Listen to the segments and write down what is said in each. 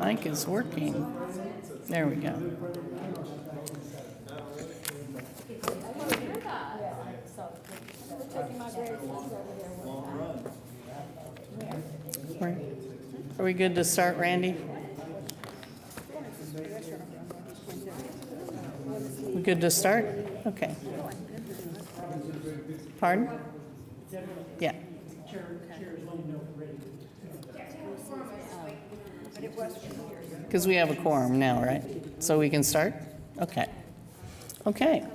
mic is working. There we go. Are we good to start, Randy? We good to start? Okay. Pardon? Yeah. Because we have a quorum now, right? So we can start? Okay. Okay.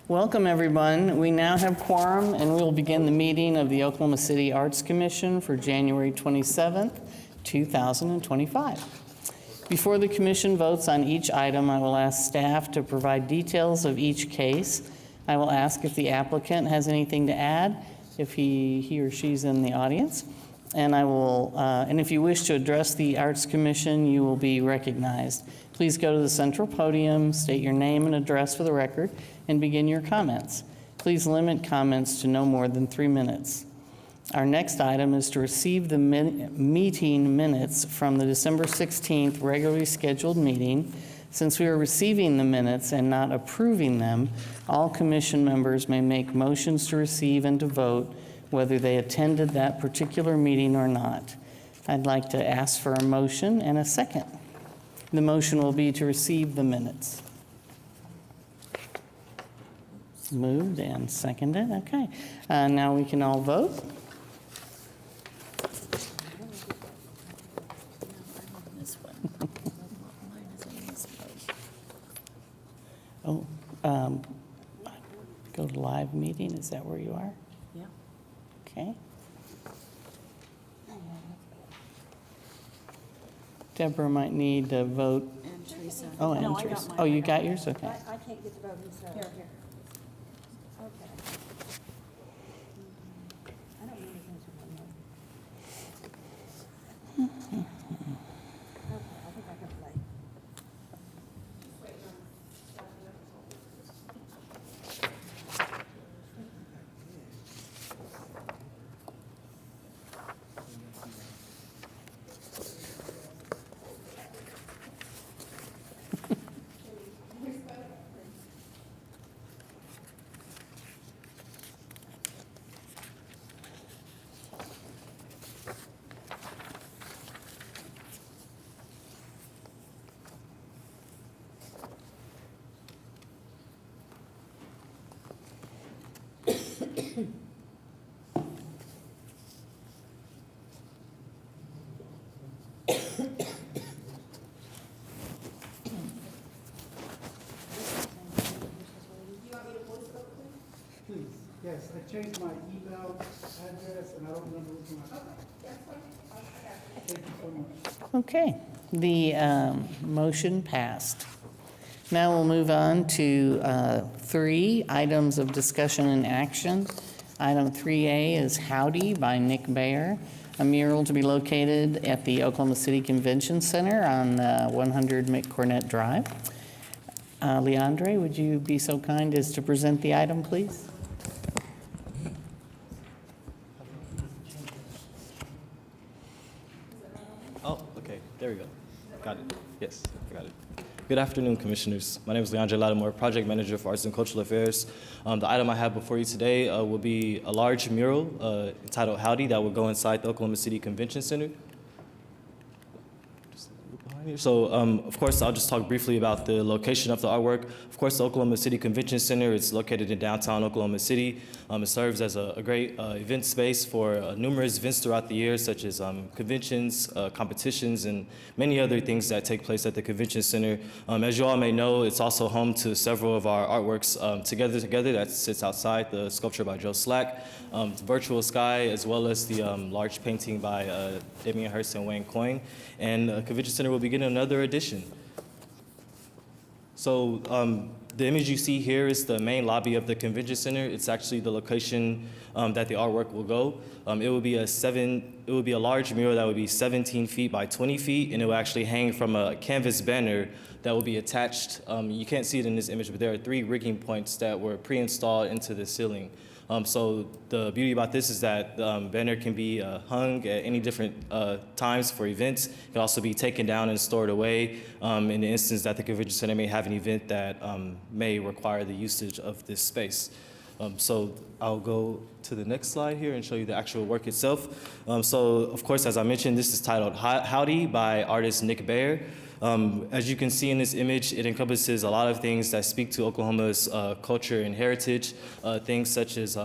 Welcome, everyone. We now have quorum, and we'll begin the meeting of the Oklahoma City Arts Commission for January 27th, 2025. Before the commission votes on each item, I will ask staff to provide details of each case. I will ask if the applicant has anything to add, if he or she's in the audience. And and if you wish to address the Arts Commission, you will be recognized. Please go to the central podium, state your name and address for the record, and begin your comments. Please limit comments to no more than 3 minutes. Our next item is to receive the meeting minutes from the December 16th regularly scheduled meeting. Since we are receiving the minutes and not approving them, all commission members may make motions to receive and to vote whether they attended that particular meeting or not. I'd like to ask for a motion and a second. The motion will be to receive the minutes. Moved and seconded. Okay. Now we can all vote. Go to live meeting. Is that where you are? Yeah. Okay. Deborah might need to vote. And Teresa. Oh, and No, Teresa. mine. Oh, you got yours? Okay. I can't get the voting, so. Here. Okay. I don't need to answer one more. Okay, I think I can play. Please, yes, I changed my email address and I don't remember which one. Thank you so much. Okay. The motion passed. Now we'll move on to 3 items of discussion and action. Item 3A is Howdy by Nick Bayer, a mural to be located at the Oklahoma City Convention Center on 100 McCornett Drive. Leandre, would you be so kind as to present the item, please? Oh, okay, there we go. Got it. Yes, I got it. Good afternoon, Commissioners. My name is Leandre Lattimore, Project Manager for Arts and Cultural Affairs. The item I have before you today will be a large mural entitled Howdy that will go inside the Oklahoma City Convention Center. So, of course, I'll just talk briefly about the location of the artwork. Of course, the Oklahoma City Convention Center is located in downtown Oklahoma City. It serves as a great event space for numerous events throughout the year, such as conventions, competitions, and many other things that take place at the Convention Center. As you all may know, it's also home to several of our artworks, Together that sits outside, the sculpture by Joe Slack, Virtual Sky, as well as the large painting by Damien Hirst and Wayne Coyne. And Convention Center will begin another edition. So the image you see here is the main lobby of the Convention Center. It's actually the location that the artwork will go. It will be a large mural that would be 17 feet by 20 feet, and it will actually hang from a canvas banner that will be attached. You can't see it in this image, but there are 3 rigging points that were pre-installed into the ceiling. So the beauty about this is that the banner can be hung at any different times for events. It can also be taken down and stored away in the instance that the convention center may have an event that may require the usage of this space. So I'll go to the next slide here and show you the actual work itself. So of course, as I mentioned, this is titled Howdy by artist Nick Baer. As you can see in this image, it encompasses a lot of things that speak to Oklahoma's culture and heritage, things such as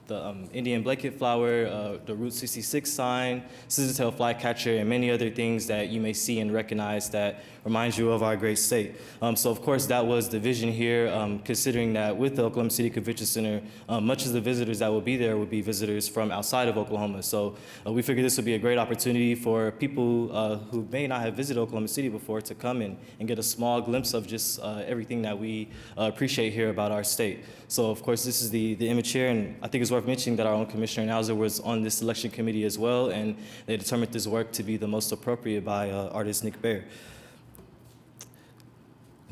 the Indian blanket flower, the Route 66 sign, scissor-tail flycatcher, and many other things that you may see and recognize that reminds you of our great state. So of course that was the vision here, considering that with the Oklahoma City Convention Center, much of the visitors that will be there would be visitors from outside of Oklahoma. So we figured this would be a great opportunity for people who may not have visited Oklahoma City before to come in and get a small glimpse of just everything that we appreciate here about our state. So of course this is the image here, and I think it's worth mentioning that our own Commissioner Nauser was on this selection committee as well, and they determined this work to be the most appropriate by artist Nick Baer.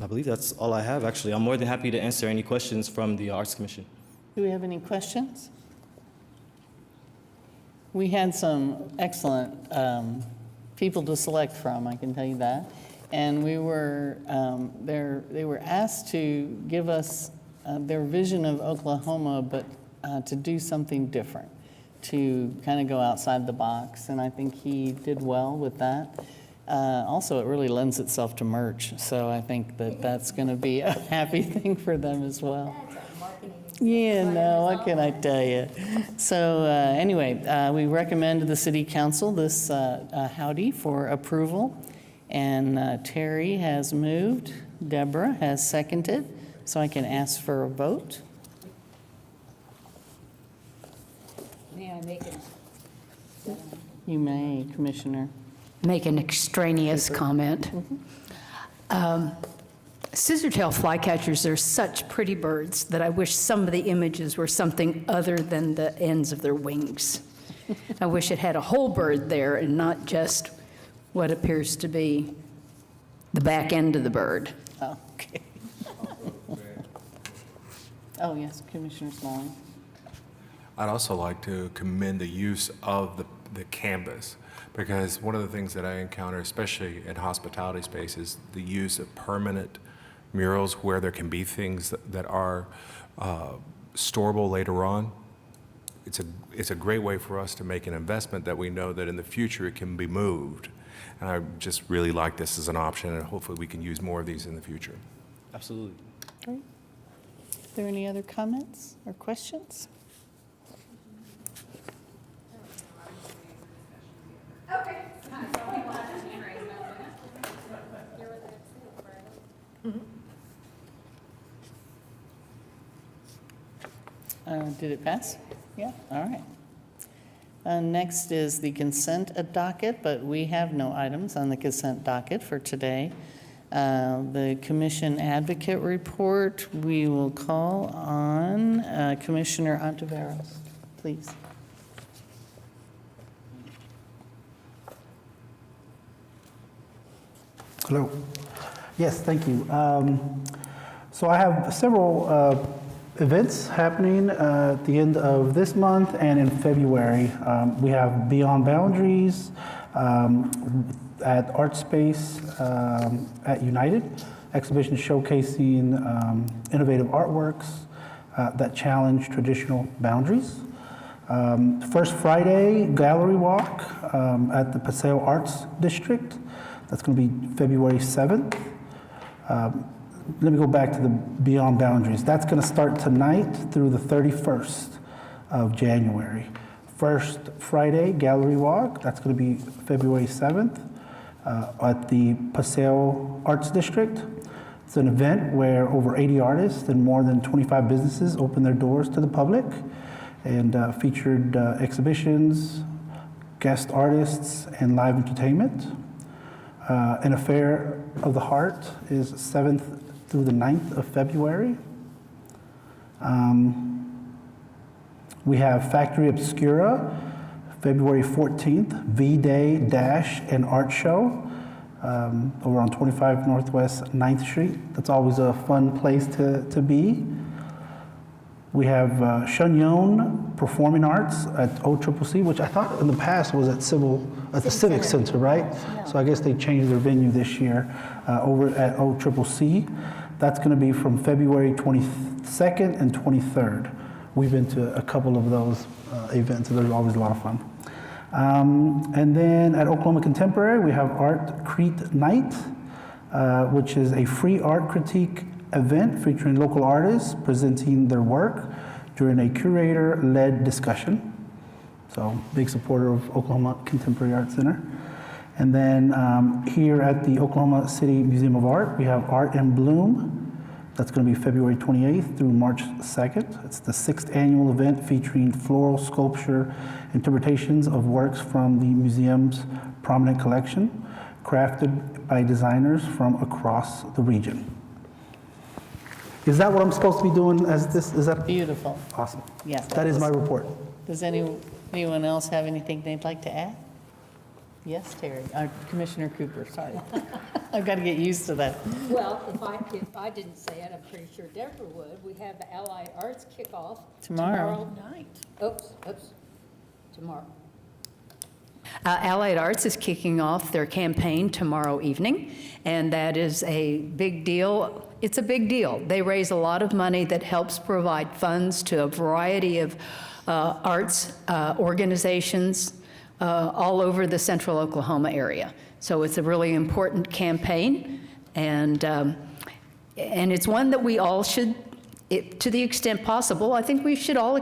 I believe that's all I have, actually. I'm more than happy to answer any questions from the Arts Commission. Do we have any questions? We had some excellent people to select from, I can tell you that. And we were, they were asked to give us their vision of Oklahoma, but to do something different, to kind of go outside the box. And I think he did well with that. Also, it really lends itself to merch, so I think that that's going to be a happy thing for them as well. Yeah, no, what can I tell you? So anyway, we recommend to the City Council this Howdy for approval, and Terry has moved, Deborah has seconded, so I can ask for a vote. May I make it? You may, Commissioner. Make an extraneous comment. Scissor-tail flycatchers are such pretty birds that I wish some of the images were something other than the ends of their wings. I wish it had a whole bird there and not just what appears to be the back end of the bird. Oh, okay. Oh, yes, Commissioner Smalley. I'd also like to commend the use of the canvas, because one of the things that I encounter, especially in hospitality spaces, the use of permanent murals where there can be things that are storable later on. It's a great way for us to make an investment that we know that in the future it can be moved. And I just really like this as an option, and hopefully we can use more of these in the future. Absolutely. Great. Are there any other comments or questions? Did it pass? Yeah, all right. Next is the consent docket, but we have no items on the consent docket for today. The Commission Advocate Report, we will call on Commissioner Ontiveros, please. Hello. Yes, thank you. So I have several events happening at the end of this month and in February. We have Beyond Boundaries at Art Space at United, exhibition showcasing innovative artworks that challenge traditional boundaries. First Friday, Gallery Walk at the Paseo Arts District. That's going to be February 7th. Let me go back to the Beyond Boundaries. That's going to start tonight through the 31st of January. First Friday, Gallery Walk. That's going to be February 7th at the Paseo Arts District. It's an event where over 80 artists and more than 25 businesses open their doors to the public, and featured exhibitions, guest artists, and live entertainment. An Affair of the Heart is 7th through the 9th of February. We have Factory Obscura, February 14th, V-Day Dash and Art Show over on 25 Northwest 9th Street. That's always a fun place to be. We have Shunyon Performing Arts at OCCC, which I thought in the past was at the Civic Center, right? So I guess they changed their venue this year over at OCCC. That's going to be from February 22nd and 23rd. We've been to a couple of those events, and they're always a lot of fun. And then at Oklahoma Contemporary, we have Art Crete Night, which is a free art critique event featuring local artists presenting their work during a curator-led discussion. So, big supporter of Oklahoma Contemporary Art Center. And then here at the Oklahoma City Museum of Art, we have Art in Bloom. That's going to be February 28th through March 2nd. It's the 6th annual event featuring floral sculpture interpretations of works from the museum's prominent collection, crafted by designers from across the region. Is that what I'm supposed to be doing as this? Is that Beautiful. awesome? Yes. That is my report. Does anyone else have anything they'd like to add? Yes, Terry, Commissioner Cooper, sorry. I've got to get used to that. Well, if I didn't say it, I'm pretty sure Deborah would. We have the Allied Arts kickoff. Tomorrow. Night. Oops, tomorrow. Allied Arts is kicking off their campaign tomorrow evening, and that is a big deal. It's a big deal. They raise a lot of money that helps provide funds to a variety of arts organizations all over the central Oklahoma area. So it's a really important campaign, and it's one that we all should, to the extent possible, I think we should all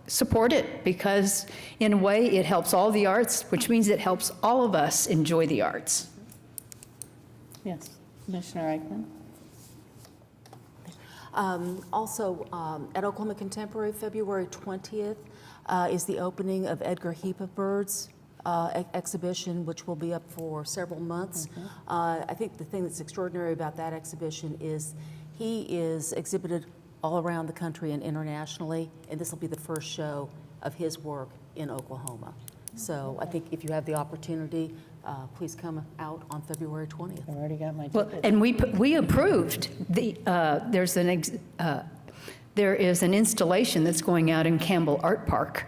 support it, because in a way it helps all the arts, which means it helps all of us enjoy the arts. Yes, Commissioner Eichmann? Also, at Oklahoma Contemporary, February 20th is the opening of Edgar Heepebird's exhibition, which will be up for several months. I think the thing that's extraordinary about that exhibition is he is exhibited all around the country and internationally, and this will be the first show of his work in Oklahoma. So I think if you have the opportunity, please come out on February 20th. I've already got my Well, ticket. and we approved the, there is an installation that's going out in Campbell Art Park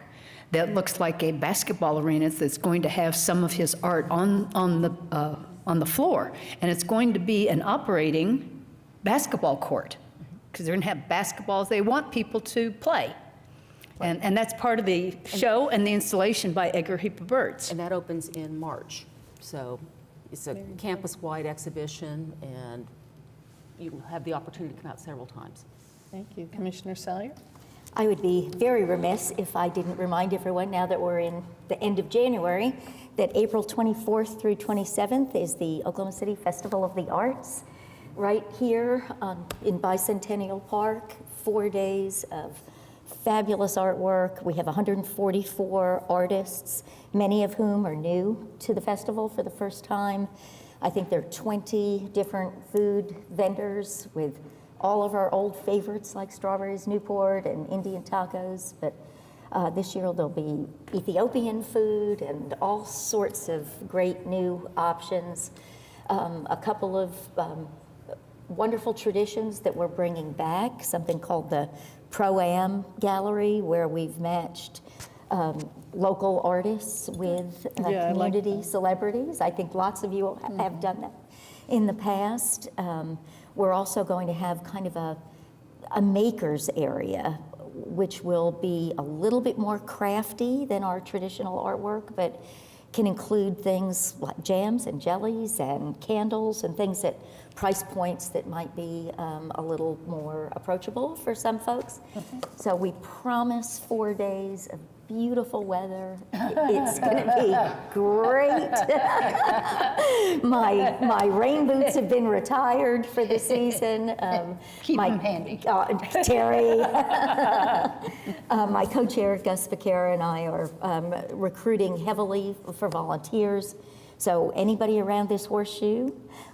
that looks like a basketball arena that's going to have some of his art on the floor, and it's going to be an operating basketball court, because they're going to have basketballs. They want people to play. And that's part of the show and the installation by Edgar Heepebird's. And that opens in March. So it's a campus-wide exhibition, and you have the opportunity to come out several times. Thank you. Commissioner Salyer? I would be very remiss if I didn't remind everyone, now that we're in the end of January, that April 24th through 27th is the Oklahoma City Festival of the Arts, right here in Bicentennial Park. 4 days of fabulous artwork. We have 144 artists, many of whom are new to the festival for the first time. I think there are 20 different food vendors with all of our old favorites like Strawberries Newport and Indian tacos, but this year there'll be Ethiopian food and all sorts of great new options. A couple of wonderful traditions that we're bringing back, something called the Pro-Am Gallery, where we've matched local artists with Yeah, I like community celebrities. I think lots of you have done that in the past. We're also going to have kind of a makers area, which will be a little bit more crafty than our traditional artwork, but can include things like jams and jellies and candles and things at price points that might be a little more approachable for some folks. So we promise 4 days of beautiful weather. It's going to be great. My rain boots have been retired for the season. Keep them handy. Terry, my co-chair Gus Becerra and I are recruiting heavily for volunteers. So anybody around this horseshoe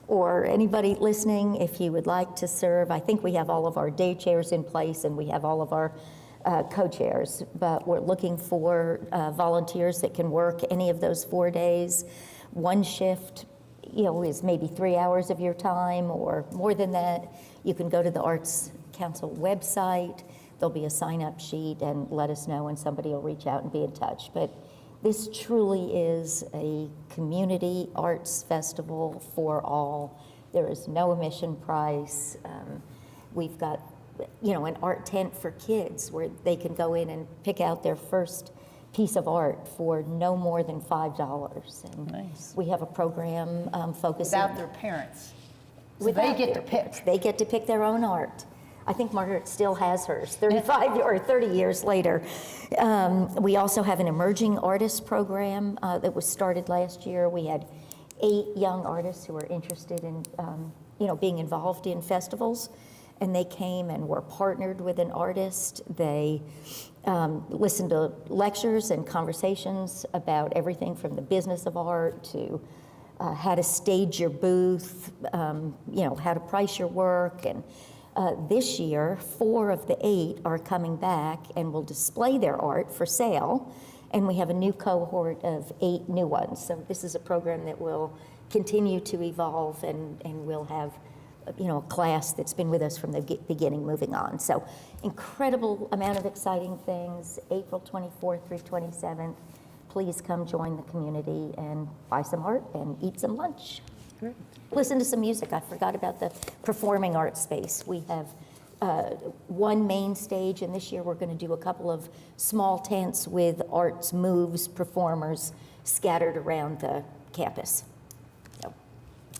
or anybody listening, if you would like to serve, I think we have all of our day chairs in place and we have all of our co-chairs, but we're looking for volunteers that can work any of those 4 days. One shift, is maybe 3 hours of your time or more than that. You can go to the Arts Council website. there'll be a sign-up sheet, and let us know, and somebody will reach out and be in touch. But this truly is a community arts festival for all. There is no admission price. We've got, an art tent for kids where they can go in and pick out their first piece of art for no more than $5. And Nice. we have a program focusing. Without their parents. So they Without get to their pick. parents. They get to pick their own art. I think Margaret still has hers, 35 or 30 years later. We also have an emerging artist program that was started last year. We had 8 young artists who were interested in, being involved in festivals, and they came and were partnered with an artist. They listened to lectures and conversations about everything from the business of art to how to stage your booth, how to price your work. And this year, 4 of the 8 are coming back and will display their art for sale. And we have a new cohort of 8 new ones. So this is a program that will continue to evolve, and we'll have a class that's been with us from the beginning moving on. So incredible amount of exciting things, April 24th through 27th. Please come join the community and buy some art and eat some lunch. Great. Listen to some music. I forgot about the performing arts space. We have one main stage, and this year we're going to do a couple of small tents with arts moves performers scattered around the campus. So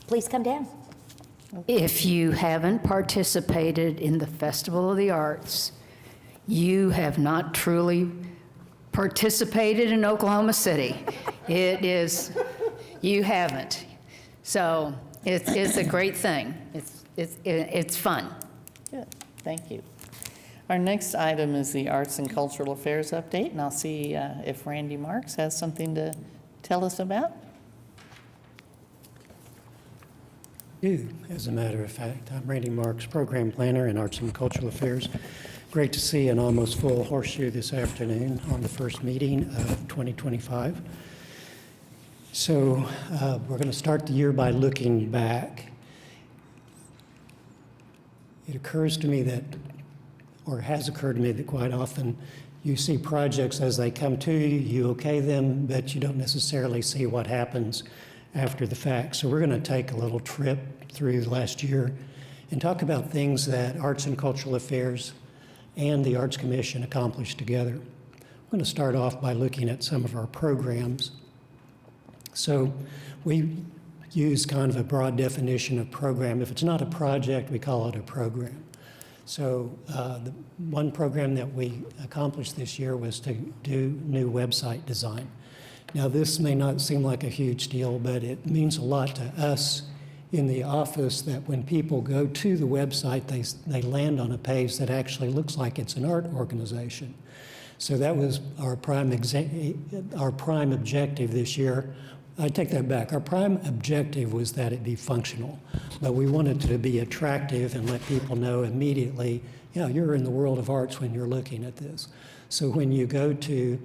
please come down. If you haven't participated in the Festival of the Arts, you have not truly participated in Oklahoma City. You haven't. So it's a great thing. It's fun. Good, thank you. Our next item is the Arts and Cultural Affairs update, and I'll see if Randy Marks has something to tell us about. Do, as a matter of fact. I'm Randy Marks, Program Planner in Arts and Cultural Affairs. Great to see an almost full horseshoe this afternoon on the first meeting of 2025. So we're going to start the year by looking back. It occurs to me that, or has occurred to me that quite often you see projects as they come to you, you okay them, but you don't necessarily see what happens after the fact. So we're going to take a little trip through the last year and talk about things that Arts and Cultural Affairs and the Arts Commission accomplished together. I'm going to start off by looking at some of our programs. So we use kind of a broad definition of program. If it's not a project, we call it a program. So the one program that we accomplished this year was to do new website design. Now, this may not seem like a huge deal, but it means a lot to us in the office that when people go to the website, they land on a page that actually looks like it's an art organization. So that was our prime objective this year. I take that back. Our prime objective was that it be functional, but we wanted it to be attractive and let people know immediately, you're in the world of arts when you're looking at this. So when you go to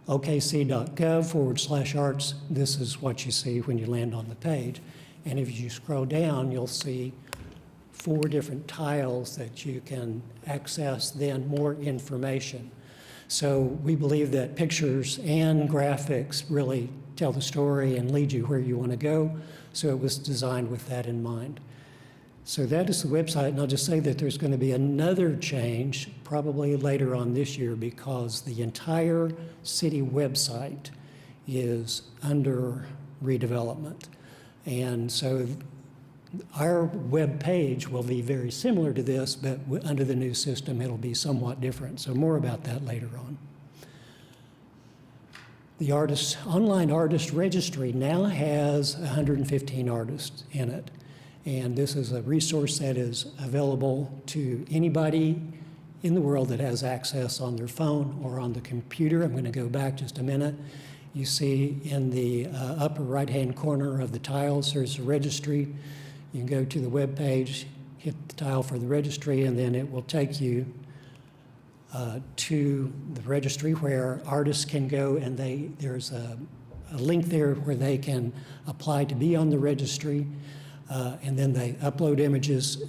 okc.gov/arts, this is what you see when you land on the page. And if you scroll down, you'll see 4 different tiles that you can access then more information. So we believe that pictures and graphics really tell the story and lead you where you want to go. So it was designed with that in mind. So that is the website, and I'll just say that there's going to be another change probably later on this year because the entire city website is under redevelopment. And so our web page will be very similar to this, but under the new system, it'll be somewhat different. So more about that later on. The online artist registry now has 115 artists in it. And this is a resource that is available to anybody in the world that has access on their phone or on the computer. I'm going to go back just a minute. You see in the upper right-hand corner of the tiles, there's a registry. You can go to the web page, hit the tile for the registry, and then it will take you to the registry where artists can go, and there's a link there where they can apply to be on the registry. and then they upload images.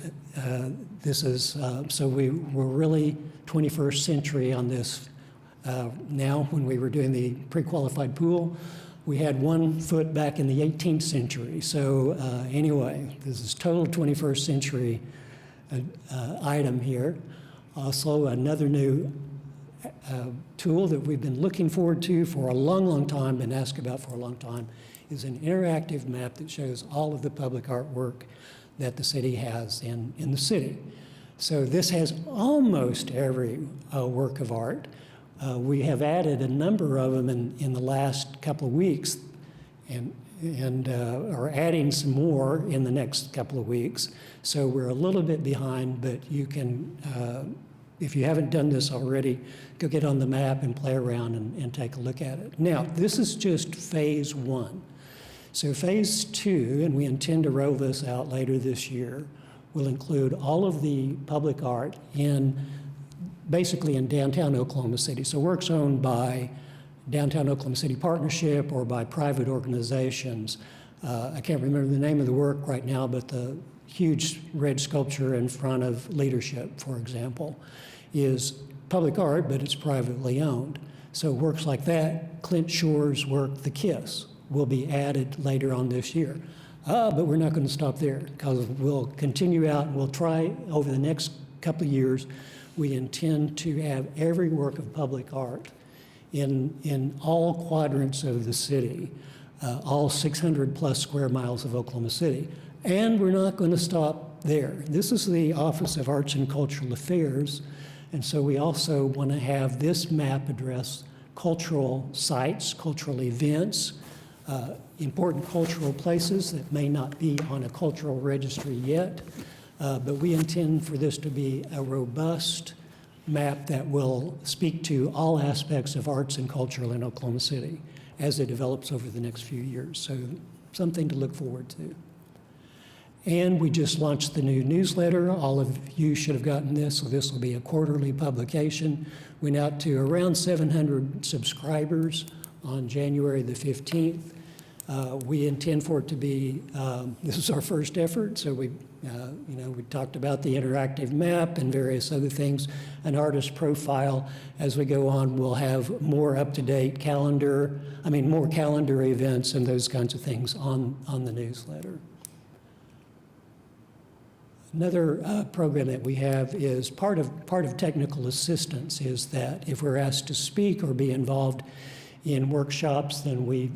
So we're really 21st century on this now. When we were doing the pre-qualified pool, we had 1 foot back in the 18th century. So anyway, this is total 21st century item here. Also, another new tool that we've been looking forward to for a long, long time, been asked about for a long time, is an interactive map that shows all of the public artwork that the city has in the city. So this has almost every work of art. We have added a number of them in the last couple of weeks, and are adding some more in the next couple of weeks. So we're a little bit behind, but you can, if you haven't done this already, go get on the map and play around and take a look at it. Now, this is just phase 1. So phase 2, and we intend to roll this out later this year, will include all of the public art basically in downtown Oklahoma City. So works owned by Downtown Oklahoma City Partnership or by private organizations. I can't remember the name of the work right now, but the huge red sculpture in front of Leadership, for example, is public art, but it's privately owned. So works like that, Clint Shore's work, The Kiss, will be added later on this year. But we're not going to stop there, because we'll continue out and we'll try over the next couple of years. We intend to have every work of public art in all quadrants of the city, all 600 plus square miles of Oklahoma City. And we're not going to stop there. This is the Office of Arts and Cultural Affairs, and so we also want to have this map address cultural sites, cultural events, important cultural places that may not be on a cultural registry yet, but we intend for this to be a robust map that will speak to all aspects of arts and culture in Oklahoma City as it develops over the next few years. So something to look forward to. And we just launched the new newsletter. All of you should have gotten this, so this will be a quarterly publication. Went out to around 700 subscribers on January the 15th. We intend for it to be, this is our first effort, so we talked about the interactive map and various other things, an artist profile. As we go on, we'll have more up-to-date more calendar events and those kinds of things on the newsletter. Another program that we have is part of technical assistance is that if we're asked to speak or be involved in workshops, then we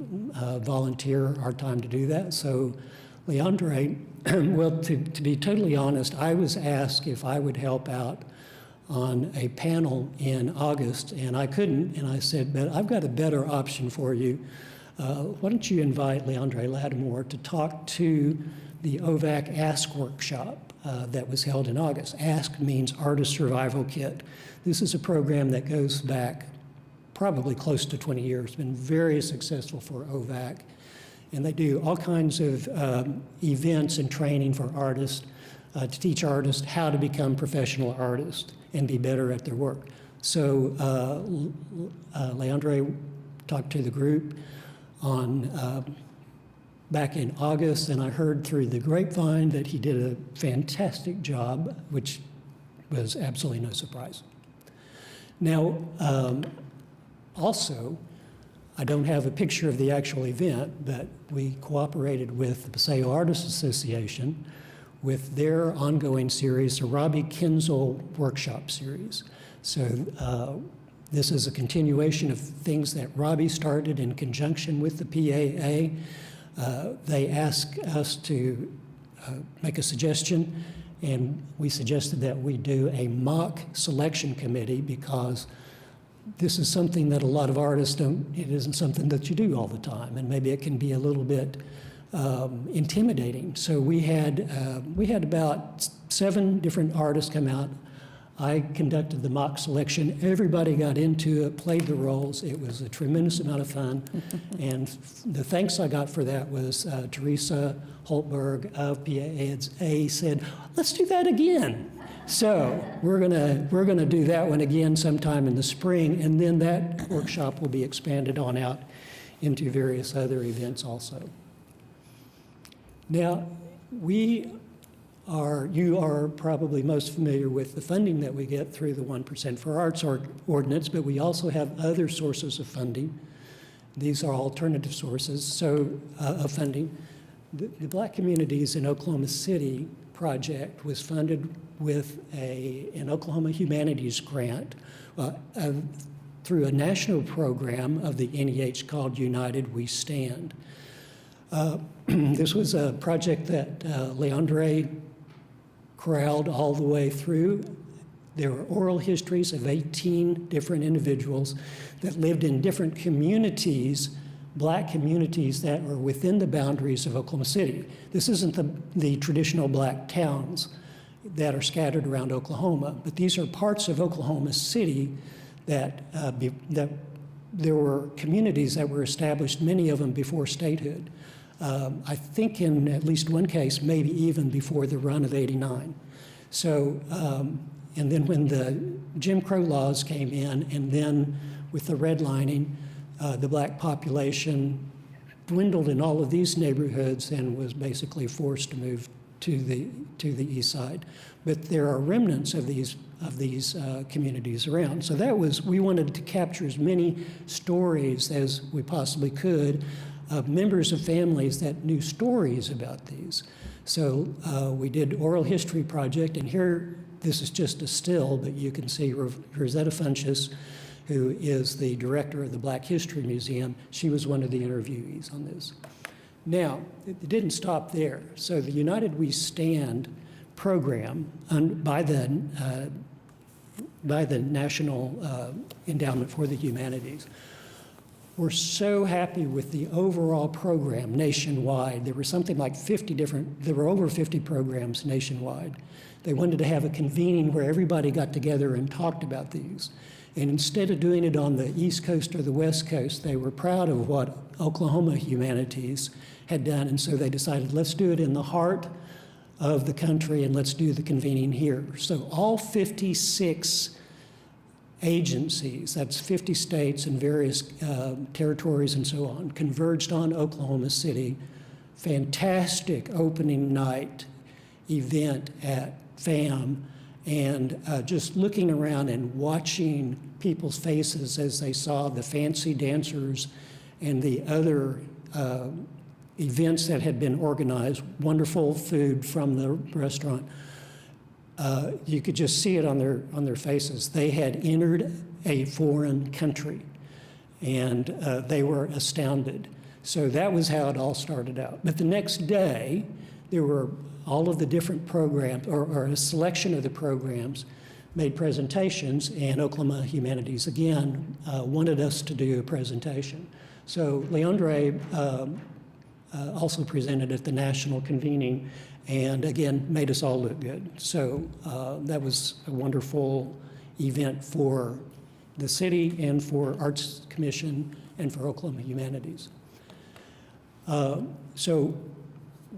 volunteer our time to do that. So Leandre, well, to be totally honest, I was asked if I would help out on a panel in August, and I couldn't, and I said, but I've got a better option for you. Why don't you invite Leandre Lattimore to talk to the OVAC Ask workshop that was held in August. Ask means Artist Survival Kit. This is a program that goes back probably close to 20 years, been very successful for OVAC. And they do all kinds of events and training for artists to teach artists how to become professional artists and be better at their work. So Leandre talked to the group on back in August, and I heard through the grapevine that he did a fantastic job, which was absolutely no surprise. Now, also, I don't have a picture of the actual event, but we cooperated with the Paseo Artists Association with their ongoing series, the Robbie Kinzel Workshop Series. So this is a continuation of things that Robbie started in conjunction with the PAA. They asked us to make a suggestion, and we suggested that we do a mock selection committee because this is something that a lot of artists don't, it isn't something that you do all the time, and maybe it can be a little bit intimidating. So we had about 7 different artists come out. I conducted the mock selection. Everybody got into it, played the roles. It was a tremendous amount of fun. And the thanks I got for that was Teresa Holtberg of PAA said, let's do that again. So we're gonna do that one again sometime in the spring, and then that workshop will be expanded on out into various other events also. Now, You are probably most familiar with the funding that we get through the 1% for Arts ordinance, but we also have other sources of funding. These are alternative sources of funding. The Black Communities in Oklahoma City project was funded with an Oklahoma Humanities grant through a national program of the NEH called United We Stand. This was a project that Leandre corralled all the way through. There were oral histories of 18 different individuals that lived in different communities, Black communities that were within the boundaries of Oklahoma City. This isn't the traditional Black towns that are scattered around Oklahoma, but these are parts of Oklahoma City that there were communities that were established, many of them before statehood. I think in at least one case, maybe even before the run of '89. So, and then when the Jim Crow laws came in, and then with the redlining, the Black population dwindled in all of these neighborhoods and was basically forced to move to the east side. But there are remnants of these communities around. So we wanted to capture as many stories as we possibly could of members of families that knew stories about these. So we did oral history project, and here, this is just a still, but you can see Rosetta Funchess, who is the director of the Black History Museum. She was one of the interviewees on this. Now, it didn't stop there. So the United We Stand program by the National Endowment for the Humanities, we're so happy with the overall program nationwide. There were something like there were over 50 programs nationwide. They wanted to have a convening where everybody got together and talked about these. And instead of doing it on the East Coast or the West Coast, they were proud of what Oklahoma Humanities had done. And so they decided, let's do it in the heart of the country and let's do the convening here. So all 56 agencies, that's 50 states and various territories and so on, converged on Oklahoma City. Fantastic opening night event at FAM, and just looking around and watching people's faces as they saw the fancy dancers and the other events that had been organized, wonderful food from the restaurant. You could just see it on their faces. They had entered a foreign country, and they were astounded. So that was how it all started out. But the next day, there were all of the different programs, or a selection of the programs, made presentations, and Oklahoma Humanities, again, wanted us to do a presentation. So Leandre also presented at the national convening, and again, made us all look good. So that was a wonderful event for the city and for Arts Commission and for Oklahoma Humanities. So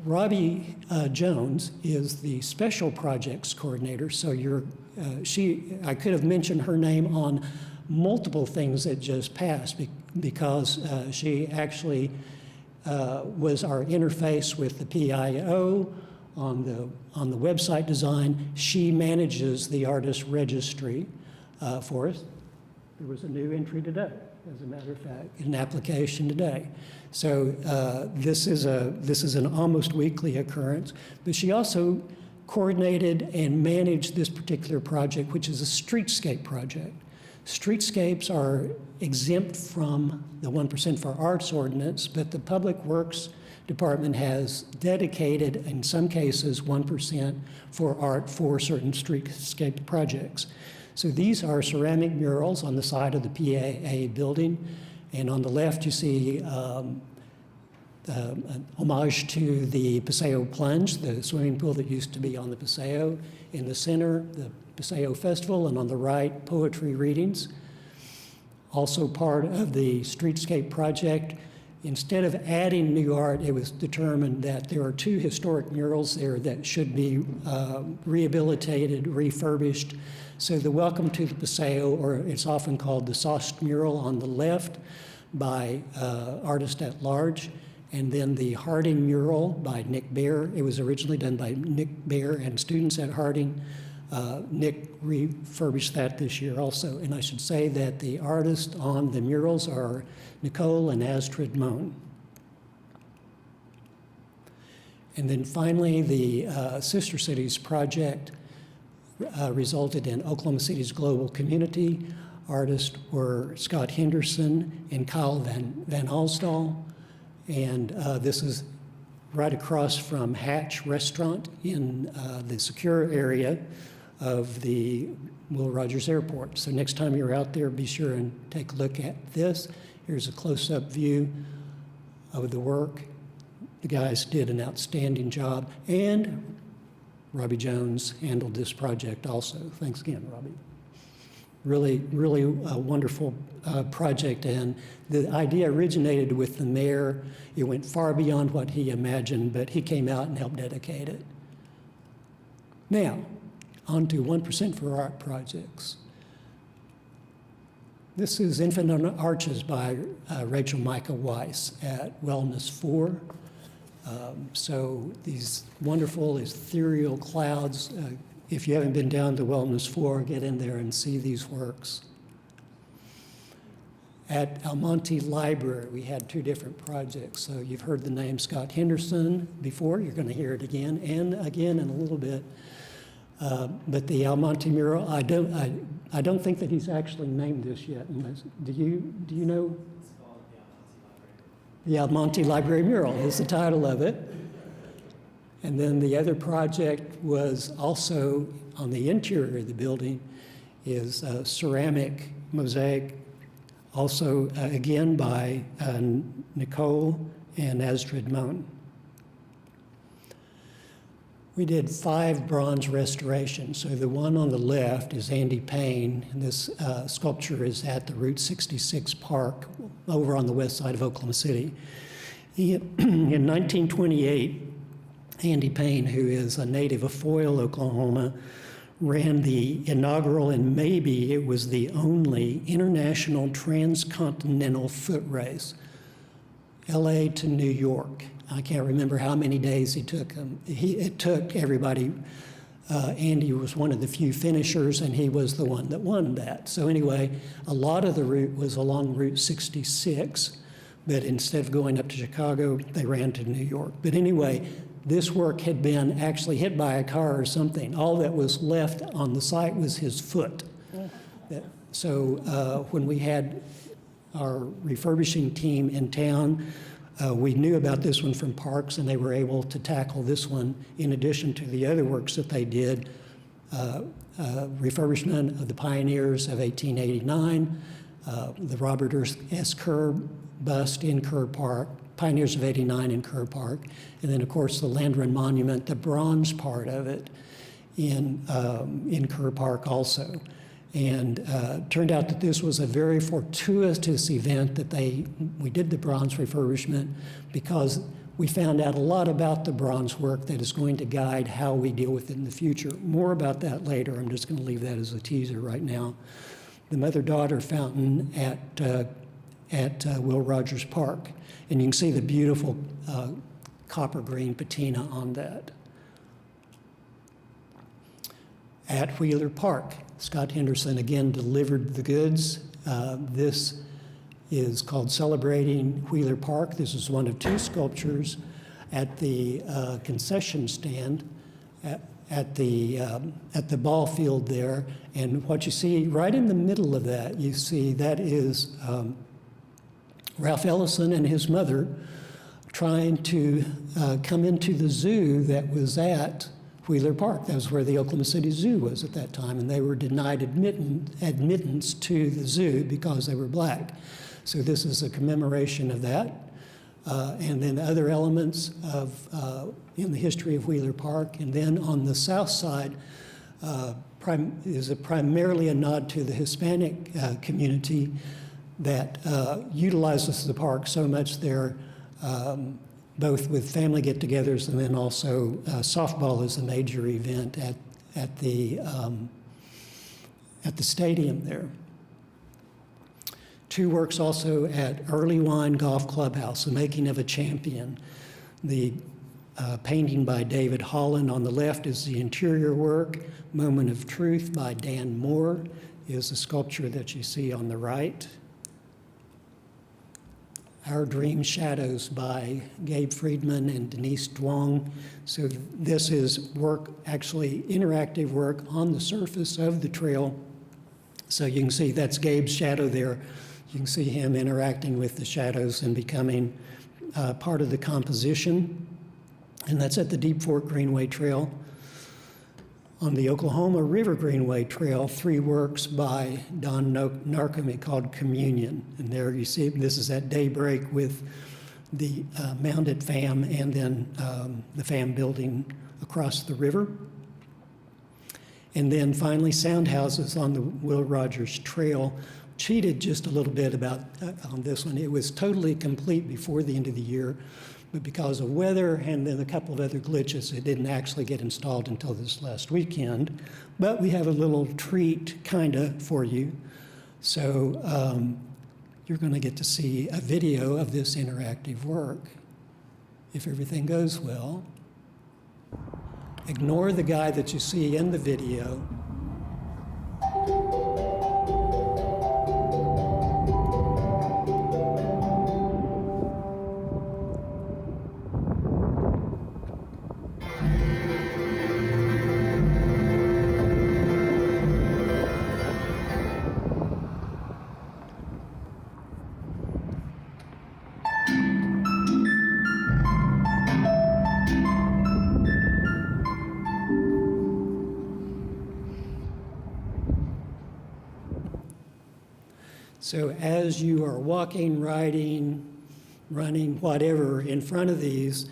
Robbie Jones is the special projects coordinator. So I could have mentioned her name on multiple things that just passed because she actually was our interface with the PIO on the website design. She manages the artist registry for us. There was a new entry today, as a matter of fact, an application today. So this is an almost weekly occurrence. But she also coordinated and managed this particular project, which is a streetscape project. Streetscapes are exempt from the 1% for Arts ordinance, but the Public Works Department has dedicated, in some cases, 1% for art for certain streetscape projects. So these are ceramic murals on the side of the PAA building, and on the left you see an homage to the Paseo Plunge, the swimming pool that used to be on the Paseo. In the center, the Paseo Festival, and on the right, poetry readings. Also part of the streetscape project, instead of adding new art, it was determined that there are 2 historic murals there that should be rehabilitated, refurbished. So the Welcome to the Paseo, or it's often called the Sost mural on the left by Artist at Large, And then the Harding mural by Nick Bear. It was originally done by Nick Bear and students at Harding. Nick refurbished that this year also. And I should say that the artists on the murals are Nicole and Astrid Mohn. And then finally, the Sister Cities project resulted in Oklahoma City's global community. Artists were Scott Henderson and Kyle Van Alsdahl. And this is right across from Hatch Restaurant in the secure area of the Will Rogers Airport. So next time you're out there, be sure and take a look at this. Here's a close-up view of the work. The guys did an outstanding job, and Robbie Jones handled this project also. Thanks again, Robbie. Really, really a wonderful project, and the idea originated with the mayor. It went far beyond what he imagined, but he came out and helped dedicate it. Now, on to 1% for art projects. This is Infinite Arches by Rachel Micah Weiss at Wellness 4. So these wonderful ethereal clouds. If you haven't been down to Wellness 4, get in there and see these works. At Almonte Library, we had two different projects. So you've heard the name Scott Henderson before. You're going to hear it again and again in a little bit. But the Almonte mural, I don't think that he's actually named this yet. Do you know? It's called the Almonte Library mural is the title of it. And then the other project was also on the interior of the building is a ceramic mosaic, also again by Nicole and Astrid Mohn. We did 5 bronze restorations. So the one on the left is Andy Payne, and this sculpture is at the Route 66 Park over on the west side of Oklahoma City. In 1928, Andy Payne, who is a native of Foyle, Oklahoma, ran the inaugural, and maybe it was the only, international transcontinental foot race, LA to New York. I can't remember how many days he took him. It took everybody. Andy was one of the few finishers, and he was the one that won that. So anyway, a lot of the route was along Route 66, but instead of going up to Chicago, they ran to New York. But anyway, this work had been actually hit by a car or something. All that was left on the site was his foot. So when we had our refurbishing team in town, we knew about this one from Parks, and they were able to tackle this one in addition to the other works that they did. Refurbishment of the Pioneers of 1889, the Robert S. Kerr bust in Kerr Park, Pioneers of 89 in Kerr Park, and then of course the Landrum Monument, the bronze part of it in Kerr Park also. And turned out that this was a very fortuitous event that we did the bronze refurbishment, because we found out a lot about the bronze work that is going to guide how we deal with it in the future. More about that later. I'm just going to leave that as a teaser right now. The mother-daughter fountain at Will Rogers Park. And you can see the beautiful copper green patina on that. At Wheeler Park, Scott Henderson again delivered the goods. This is called Celebrating Wheeler Park. This is one of 2 sculptures at the concession stand at the ball field there. And what you see right in the middle of that, you see that is Ralph Ellison and his mother trying to come into the zoo that was at Wheeler Park. That was where the Oklahoma City Zoo was at that time, and they were denied admittance to the zoo because they were black. So this is a commemoration of that. And then other elements of in the history of Wheeler Park. And then on the south side is primarily a nod to the Hispanic community that utilizes the park so much there, both with family get-togethers, and then also softball is a major event at the stadium there. 2 works also at Early Wine Golf Clubhouse, The Making of a Champion. The painting by David Holland on the left is the interior work. Moment of Truth by Dan Moore is the sculpture that you see on the right. Our Dream Shadows by Gabe Friedman and Denise Duong. So this is work, actually interactive work on the surface of the trail. So you can see that's Gabe's shadow there. You can see him interacting with the shadows and becoming part of the composition. And that's at the Deep Fork Greenway Trail. On the Oklahoma River Greenway Trail, 3 works by Don Narcomi called Communion. And there you see, this is at daybreak with the mounted FAM and then the FAM building across the river. And then finally, Sound Houses on the Will Rogers Trail. Cheated just a little bit about on this one. It was totally complete before the end of the year, but because of weather and then a couple of other glitches, it didn't actually get installed until this last weekend. But we have a little treat, kinda, for you. So you're gonna get to see a video of this interactive work, if everything goes well. Ignore the guy that you see in the video. So as you are walking, riding, running, whatever, in front of these,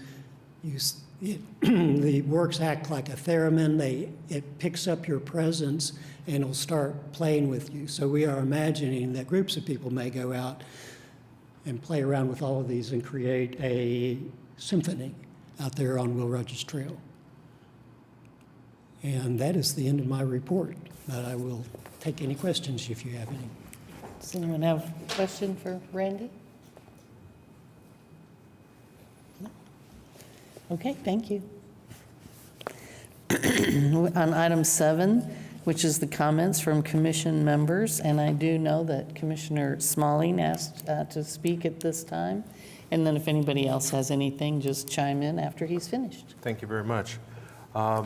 the works act like a theremin. It picks up your presence and it'll start playing with you. So we are imagining that groups of people may go out and play around with all of these and create a symphony out there on Will Rogers Trail. And that is the end of my report, but I will take any questions if you have any. Does anyone have a question for Randy? No? Okay, thank you. On item 7, which is the comments from commission members, and I do know that Commissioner Smalling asked to speak at this time. And then if anybody else has anything, just chime in after he's finished. Thank you very much. What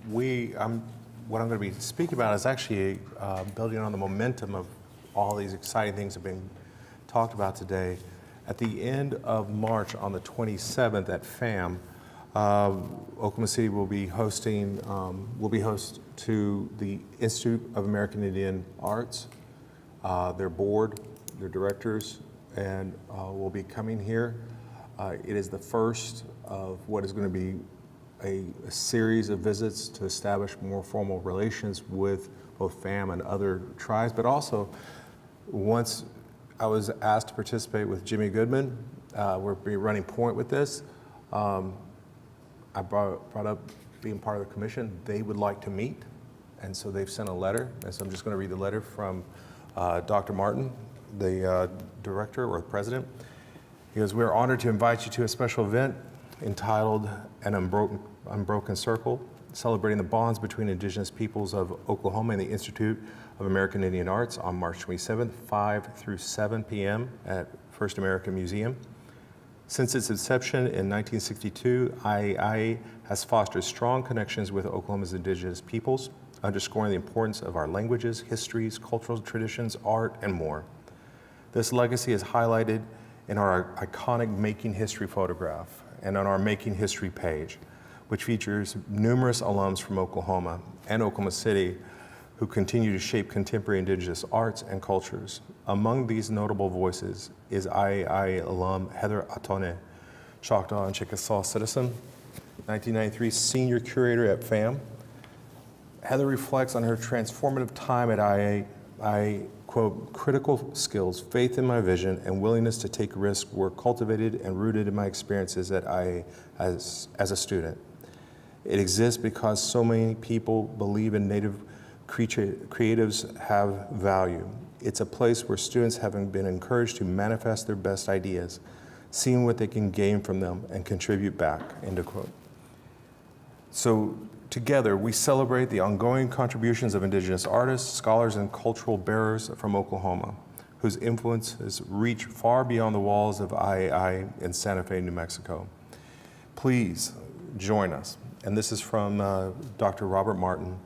I'm going to be speaking about is actually building on the momentum of all these exciting things that have been talked about today. At the end of March, on the 27th at FAM, Oklahoma City will be host to the Institute of American Indian Arts, their board, their directors, and will be coming here. It is the first of what is going to be a series of visits to establish more formal relations with both FAM and other tribes, but also once I was asked to participate with Jimmy Goodman, we'll be running point with this. I brought up being part of the commission. They would like to meet, and so they've sent a letter. And so I'm just going to read the letter from Dr. Martin, the director or the president. He goes, "We are honored to invite you to a special event entitled An Unbroken Circle, celebrating the bonds between indigenous peoples of Oklahoma and the Institute of American Indian Arts on March 27th, 5 through 7 p.m. at First American Museum. Since its inception in 1962, IAIA has fostered strong connections with Oklahoma's indigenous peoples, underscoring the importance of our languages, histories, cultural traditions, art, and more. This legacy is highlighted in our iconic Making History photograph and on our Making History page, which features numerous alums from Oklahoma and Oklahoma City who continue to shape contemporary indigenous arts and cultures. Among these notable voices is IAIA alum Heather Atone, Choctaw and Chickasaw citizen, 1993 senior curator at FAM. Heather reflects on her transformative time at IAIA, quote, "Critical skills, faith in my vision, and willingness to take risks were cultivated and rooted in my experiences at IAIA as a student. It exists because so many people believe in Native creatives have value. It's a place where students have been encouraged to manifest their best ideas, seeing what they can gain from them and contribute back, end of quote. So together, we celebrate the ongoing contributions of Indigenous artists, scholars, and cultural bearers from Oklahoma, whose influences reach far beyond the walls of IAI in Santa Fe, New Mexico. Please join us. And this is from Dr. Robert Martin,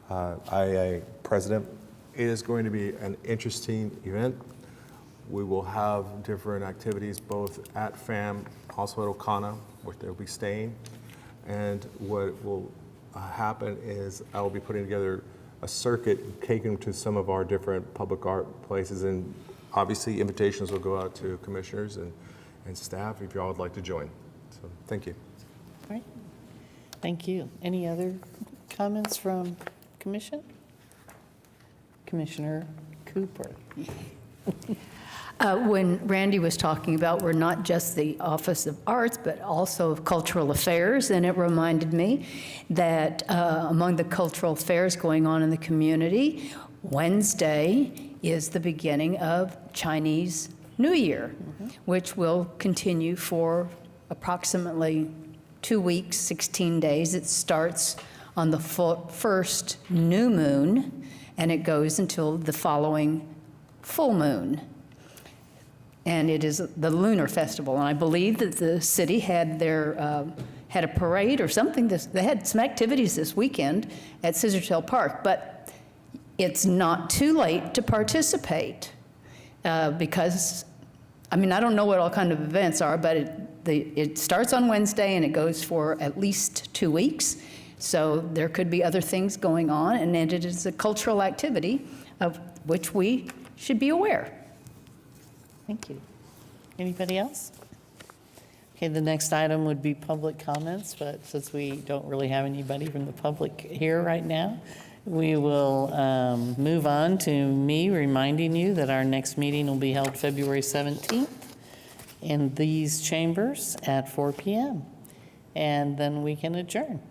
IAI president. It is going to be an interesting event. We will have different activities both at FAM, also at Okana, where they'll be staying. And what will happen is I will be putting together a circuit taken to some of our different public art places, and obviously invitations will go out to commissioners and staff if y'all would like to join. So thank you. All right. Thank you. Any other comments from Commission? Commissioner Cooper. When Randy was talking about we're not just the Office of Arts, but also of Cultural Affairs, and it reminded me that among the cultural affairs going on in the community, Wednesday is the beginning of Chinese New Year, which will continue for approximately 2 weeks, 16 days. It starts on the first new moon, and it goes until the following full moon. And it is the Lunar Festival. And I believe that the city had had a parade or something. They had some activities this weekend at Scissortail Park, but it's not too late to participate because, I mean, I don't know what all kind of events are, but it starts on Wednesday and it goes for at least 2 weeks. So there could be other things going on, and it is a cultural activity of which we should be aware. Thank you. Anybody else? Okay, the next item would be public comments, but since we don't really have anybody from the public here right now, we will move on to me reminding you that our next meeting will be held February 17th in these chambers at 4 p.m. And then we can adjourn.